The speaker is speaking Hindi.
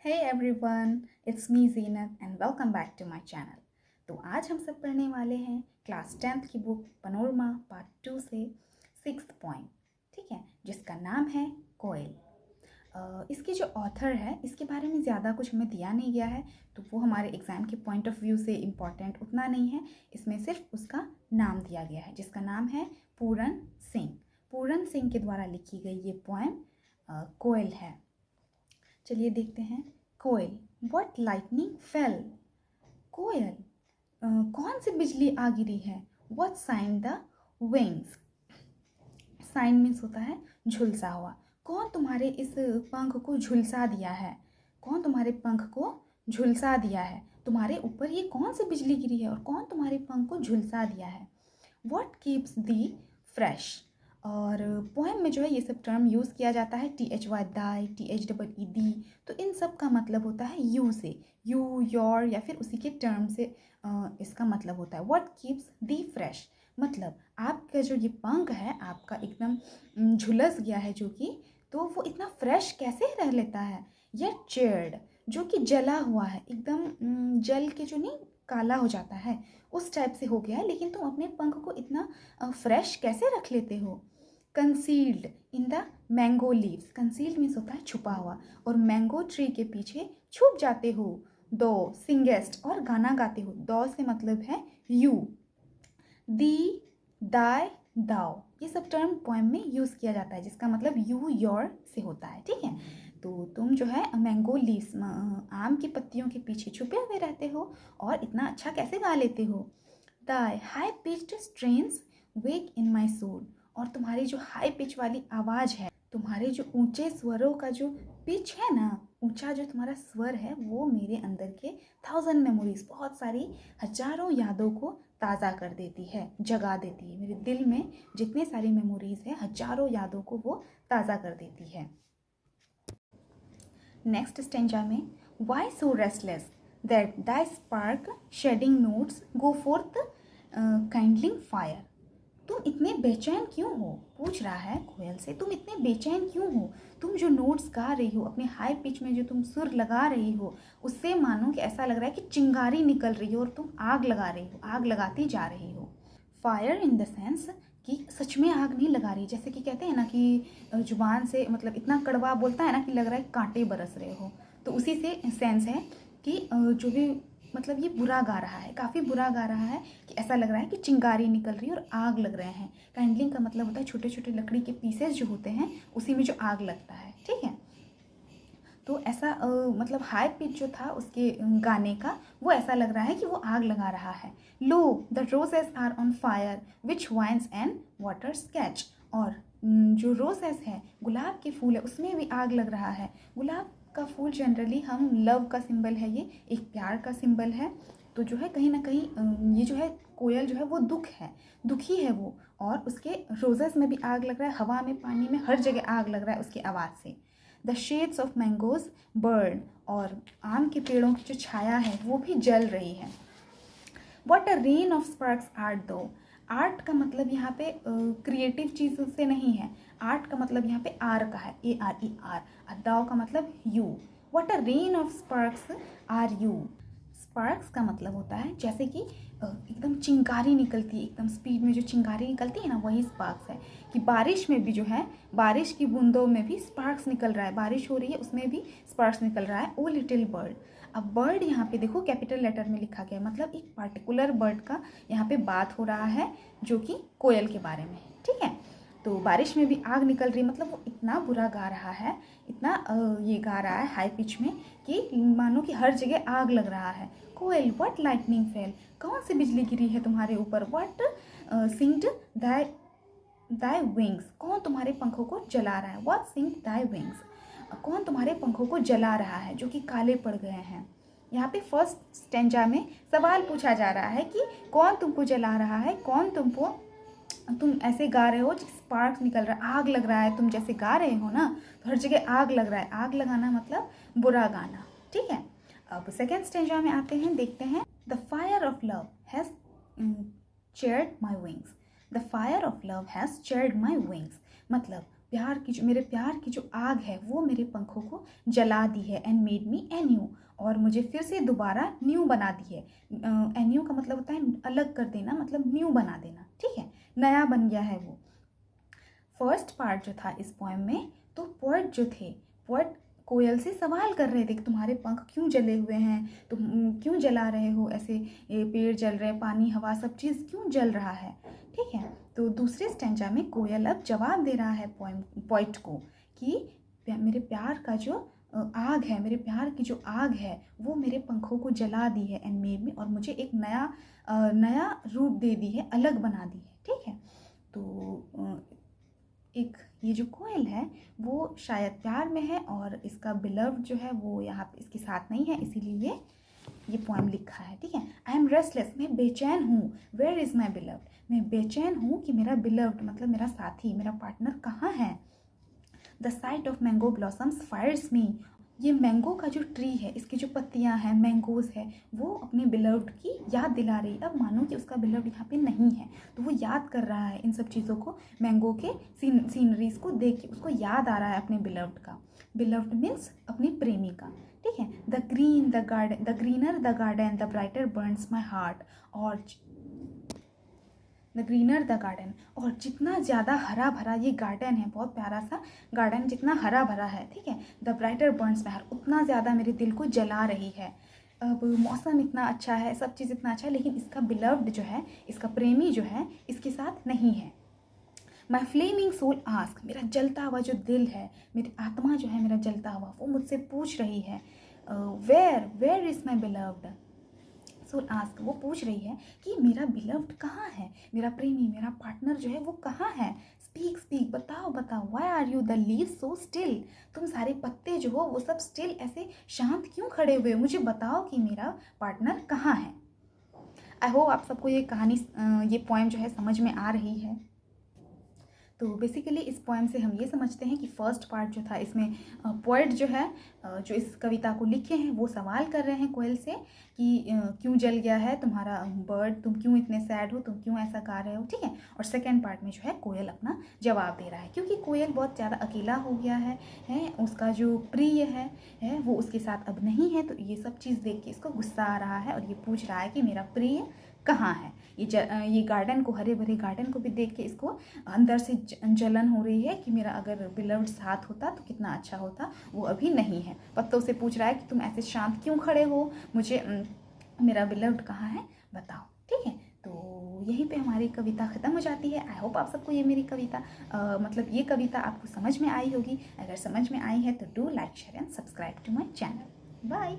Hey everyone, it's me Zeenat and welcome back to my channel। तो आज हम सब पढ़ने वाले हैं क्लास 10th की बुक पनोरमा पार्ट 2 से 6th पॉइंट, ठीक है, जिसका नाम है कोयल। इसकी जो ऑथर है इसके बारे में ज़्यादा कुछ हमें दिया नहीं गया है, तो वो हमारे एग्ज़ाम के पॉइंट ऑफ व्यू से इम्पॉर्टेंट उतना नहीं है। इसमें सिर्फ उसका नाम दिया गया है जिसका नाम है पूरन सिंह। पूरन सिंह के द्वारा लिखी गई ये पोएम कोयल है। चलिए देखते हैं। कोयल, व्हाट लाइटनिंग फेल। कोयल, कौन सी बिजली आ गिरी है। What singe the wings. Singe means होता है झुलसा हुआ। कौन तुम्हारे इस पंख को झुलसा दिया है। कौन तुम्हारे पंख को झुलसा दिया है। तुम्हारे ऊपर ये कौन सी बिजली गिरी है और कौन तुम्हारे पंख को झुलसा दिया है। What keeps the fresh. और पोएम में जो है ये सब टर्म यूज़ किया जाता है, THY दाई, THEED। तो इन सब का मतलब होता है यू से, यू, योर या फिर उसी के टर्म से इसका मतलब होता है। व्हाट कीप्स दी फ्रेश, मतलब आपका जो ये पंख है आपका एकदम झुलस गया है जो कि, तो वो इतना फ्रेश कैसे रह लेता है। या चेयर्ड, जो कि जला हुआ है, एकदम जल के जो नहीं काला हो जाता है उस टाइप से हो गया है, लेकिन तुम अपने पंख को इतना फ्रेश कैसे रख लेते हो। Concealed in the mango leaves. Concealed means होता है छुपा हुआ, और मैंगो ट्री के पीछे छुप जाते हो। दो सिंगेस्ट, और गाना गाते हो। दो से मतलब है यू। दी, दाई, दाओ, ये सब टर्म पोएम में यूज़ किया जाता है जिसका मतलब यू, योर से होता है, ठीक है। तो तुम जो है मैंगो लीव्स, आम की पत्तियों के पीछे छुपे हुए रहते हो और इतना अच्छा कैसे गा लेते हो। Thy high pitched strains wake in my soul. और तुम्हारी जो हाई पिच वाली आवाज़ है, तुम्हारे जो ऊंचे स्वरों का जो पिच है ना, ऊंचा जो तुम्हारा स्वर है, वो मेरे अंदर के 1000 मेमोरीज, बहुत सारी हजारों यादों को ताज़ा कर देती है, जगा देती है। मेरे दिल में जितने सारी मेमोरीज है, हजारों यादों को वो ताज़ा कर देती है। नेक्स्ट स्टेंजा में, why so restless that thy spark shedding notes go forth kindling fire. तुम इतने बेचैन क्यों हो, पूछ रहा है कोयल से, तुम इतने बेचैन क्यों हो। तुम जो नोट्स गा रही हो, अपने हाई पिच में जो तुम सुर लगा रही हो, उससे मानो कि ऐसा लग रहा है कि चिंगारी निकल रही हो और तुम आग लगा रही हो, आग लगाती जा रही हो। फायर इन द सेंस कि सच में आग नहीं लगा रही, जैसे कि कहते हैं ना कि जुबान से मतलब इतना कड़वा बोलता है ना कि लग रहा है कांटे बरस रहे हो, तो उसी से सेंस है कि जो भी मतलब ये बुरा गा रहा है, काफ़ी बुरा गा रहा है, कि ऐसा लग रहा है कि चिंगारी निकल रही है और आग लग रहे हैं। काइंडलिंग का मतलब होता है छोटे छोटे लकड़ी के पीसेस जो होते हैं उसी में जो आग लगता है, ठीक है। तो ऐसा मतलब हाई पिच जो था उसके गाने का, वो ऐसा लग रहा है कि वो आग लगा रहा है। Lo the roses are on fire which vines and water sketch. और जो रोजेस है, गुलाब के फूल है, उसमें भी आग लग रहा है। गुलाब का फूल जनरली हम लव का सिंबल है, ये एक प्यार का सिंबल है। तो जो है कहीं ना कहीं ये जो है कोयल जो है वो दुख है, दुखी है वो, और उसके रोजेस में भी आग लग रहा है, हवा में, पानी में, हर जगह आग लग रहा है उसकी आवाज़ से। The shades of mangoes burn, और आम के पेड़ों की जो छाया है वो भी जल रही है। What a rain of sparks art दो। आर्ट का मतलब यहाँ पे क्रिएटिव चीज़ से नहीं है, आर्ट का मतलब यहाँ पे आर का है, ARER। दाओ का मतलब you. What a rain of sparks are you. Sparks का मतलब होता है जैसे कि एकदम चिंगारी निकलती है, एकदम स्पीड में जो चिंगारी निकलती है ना, वही स्पार्क्स है। कि बारिश में भी जो है, बारिश की बूंदों में भी स्पार्क्स निकल रहा है, बारिश हो रही है उसमें भी स्पार्क्स निकल रहा है। ओ लिटिल बर्ड। अब बर्ड यहाँ पे देखो कैपिटल लेटर में लिखा गया है, मतलब एक पार्टिकुलर बर्ड का यहाँ पे बात हो रहा है जो कि कोयल के बारे में, ठीक है। तो बारिश में भी आग निकल रही, मतलब वो इतना बुरा गा रहा है, इतना ये गा रहा है हाई पिच में कि मानो कि हर जगह आग लग रहा है। कोयल, व्हाट लाइटनिंग फेल। कौन सी बिजली गिरी है तुम्हारे ऊपर। What synced Dai Dai wings. कौन तुम्हारे पंखों को जला रहा है। What synced Dai wings. कौन तुम्हारे पंखों को जला रहा है जो कि काले पड़ गए हैं। यहाँ पे फर्स्ट स्टेंजा में सवाल पूछा जा रहा है कि कौन तुमको जला रहा है, कौन तुमको, तुम ऐसे गा रहे हो, स्पार्क्स निकल रहा है, आग लग रहा है, तुम जैसे गा रहे हो ना, तो हर जगह आग लग रहा है। आग लगाना मतलब बुरा गाना, ठीक है। अब सेकेंड स्टेंजा में आते हैं, देखते हैं। The fire of love has chaired my wings. The fire of love has chaired my wings, मतलब मेरे प्यार की जो आग है वो मेरे पंखों को जला दी है, एंड मेड मी एन्यू, और मुझे फिर से दोबारा न्यू बना दी है। एन्यू का मतलब होता है अलग कर देना, मतलब न्यू बना देना, ठीक है, नया बन गया है वो। फर्स्ट पार्ट जो था इस पोएम में, तो पोएट जो थे, पोएट कोयल से सवाल कर रहे थे कि तुम्हारे पंख क्यों जले हुए हैं, तुम क्यों जला रहे हो ऐसे, ये पेड़ जल रहे हैं, पानी हवा सब चीज़ क्यों जल रहा है, ठीक है। तो दूसरे स्टेंजा में कोयल अब जवाब दे रहा है पोएट को कि मेरे प्यार का जो आग है, मेरे प्यार की जो आग है वो मेरे पंखों को जला दी है, एंड मेड मी, और मुझे एक नया रूप दे दी है, अलग बना दी है, ठीक है। तो एक ये जो कोयल है वो शायद प्यार में है, और इसका बिलव्ड जो है वो यहाँ पे इसके साथ नहीं है, इसीलिए ये पोएम लिखा है, ठीक है। आई एम रेस्टलेस, मैं बेचैन हूँ, वेयर इज़ माई बिलव्ड, मैं बेचैन हूँ कि मेरा बिलव्ड मतलब मेरा साथी, मेरा पार्टनर कहाँ है। The sight of mango blossoms fires me, ये मैंगो का जो ट्री है, इसकी जो पत्तियां हैं, मैंगोज़ है, वो अपने बिलव्ड की याद दिला रही है। अब मानो कि उसका बिलव्ड यहाँ पे नहीं है, तो वो याद कर रहा है इन सब चीज़ों को, मैंगो के सीनरीज को देख के उसको याद आ रहा है अपने बिलव्ड का। बिलव्ड मीन्स अपनी प्रेमी का, ठीक है। The greener the garden the brighter Burns my heart, और द ग्रीनर द गार्डन, और जितना ज़्यादा हरा भरा ये गार्डन है, बहुत प्यारा सा गार्डन, जितना हरा भरा है, ठीक है, the brighter Burns my heart, उतना ज़्यादा मेरे दिल को जला रही है। अब मौसम इतना अच्छा है, सब चीज़ इतना अच्छा है, लेकिन इसका बिलव्ड जो है, इसका प्रेमी जो है, इसके साथ नहीं है। माई फ्लेमिंग सोल आस्क, मेरा जलता हुआ जो दिल है, मेरी आत्मा जो है, मेरा जलता हुआ, वो मुझसे पूछ रही है, where is my beloved. Soul ask, वो पूछ रही है कि मेरा बिलव्ड कहाँ है, मेरा प्रेमी, मेरा पार्टनर जो है वो कहाँ है। स्पीक स्पीक, बताओ बताओ, why are you the leaves so still, तुम सारे पत्ते जो हो वो सब स्टिल ऐसे शांत क्यों खड़े हुए, मुझे बताओ कि मेरा पार्टनर कहाँ है। आई होप आप सबको ये कहानी, ये पोएम जो है समझ में आ रही है। तो बेसिकली इस पोएम से हम ये समझते हैं कि फर्स्ट पार्ट जो था, इसमें पोएट जो है, जो इस कविता को लिखे हैं, वो सवाल कर रहे हैं कोयल से कि क्यों जल गया है तुम्हारा बर्ड, तुम क्यों इतने सैड हो, तुम क्यों ऐसा गा रहे हो, ठीक है। और सेकेंड पार्ट में जो है कोयल अपना जवाब दे रहा है, क्योंकि कोयल बहुत ज़्यादा अकेला हो गया है, उसका जो प्रिय है वो उसके साथ अब नहीं है, तो ये सब चीज़ देख के इसको गुस्सा आ रहा है, और ये पूछ रहा है कि मेरा प्रिय कहाँ है। ये गार्डन को, हरे भरे गार्डन को भी देख के इसको अंदर से जलन हो रही है कि मेरा अगर बिलव्ड साथ होता तो कितना अच्छा होता, वो अभी नहीं है। पत्तों से पूछ रहा है कि तुम ऐसे शांत क्यों खड़े हो, मुझे मेरा बिलव्ड कहाँ है बताओ, ठीक है। तो यहीं पे हमारी कविता ख़त्म हो जाती है। आई होप आप सबको ये मेरी कविता मतलब ये कविता आपको समझ में आई होगी। अगर समझ में आई है तो do like share and subscribe to my channel. Bye.